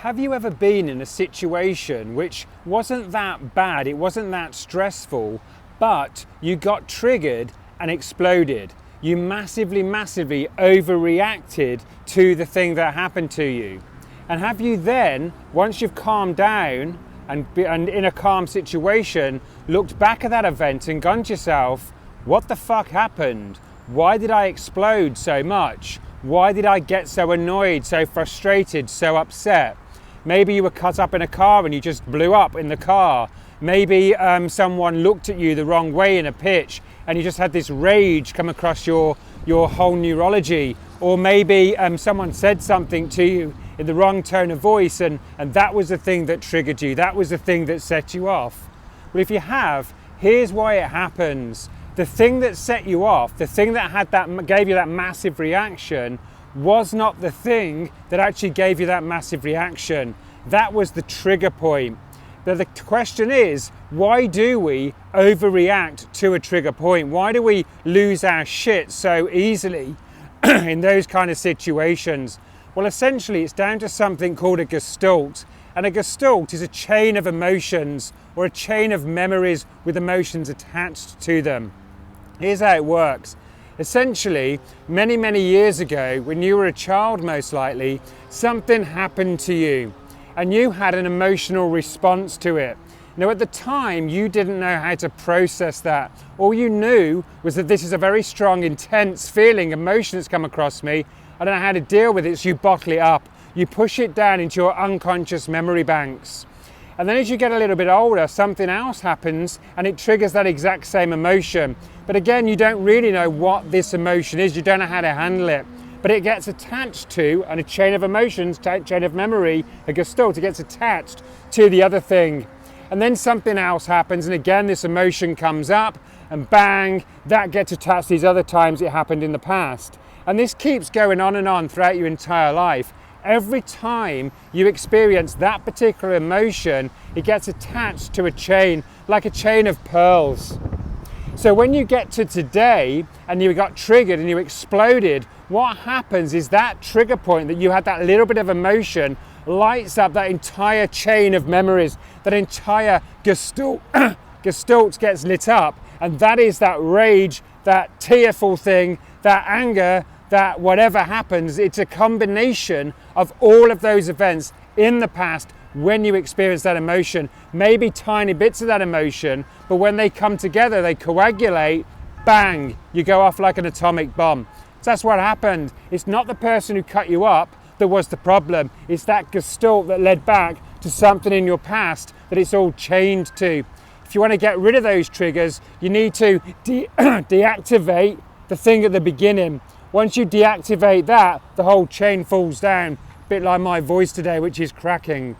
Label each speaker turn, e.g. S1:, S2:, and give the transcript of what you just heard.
S1: Have you ever been in a situation which wasn't that bad, it wasn't that stressful, but you got triggered and exploded? You massively overreacted to the thing that happened to you. And have you then, once you've calmed down and in a calm situation, looked back at that event and gone to yourself, what the fuck happened? Why did I explode so much? Why did I get so annoyed, so frustrated, so upset? Maybe you were caught up in a car and you just blew up in the car. Maybe someone looked at you the wrong way in a pitch and you just had this rage come across your whole neurology. Or maybe someone said something to you in the wrong tone of voice and that was the thing that triggered you. That was the thing that set you off. Well, if you have, here's why it happens. The thing that set you off, the thing that gave you that massive reaction, was not the thing that actually gave you that massive reaction. That was the trigger point. But the question is, why do we overreact to a trigger point? Why do we lose our shit so easily in those kind of situations? Well, essentially, it's down to something called a gestalt. And a gestalt is a chain of emotions or a chain of memories with emotions attached to them. Here's how it works. Essentially, many years ago, when you were a child most likely, something happened to you and you had an emotional response to it. Now at the time, you didn't know how to process that. All you knew was that this is a very strong, intense feeling, emotion that's come across me. I don't know how to deal with it, so you bottle it up. You push it down into your unconscious memory banks. And then as you get a little bit older, something else happens and it triggers that exact same emotion. But again, you don't really know what this emotion is. You don't know how to handle it. But it gets attached to, and a chain of emotions, chain of memory, a gestalt, it gets attached to the other thing. And then something else happens, and again, this emotion comes up, and bang, that gets attached to these other times it happened in the past. And this keeps going on throughout your entire life. Every time you experience that particular emotion, it gets attached to a chain, like a chain of pearls. So when you get to today and you got triggered and you exploded, what happens is that trigger point that you had, that little bit of emotion, lights up that entire chain of memories, that entire gestalt gets lit up. And that is that rage, that tearful thing, that anger, that whatever happens, it's a combination of all of those events in the past when you experience that emotion. Maybe tiny bits of that emotion, but when they come together, they coagulate, bang, you go off like an atomic bomb. So that's what happened. It's not the person who cut you up that was the problem. It's that gestalt that led back to something in your past that it's all chained to. If you want to get rid of those triggers, you need to deactivate the thing at the beginning. Once you deactivate that, the whole chain falls down, a bit like my voice today, which is cracking.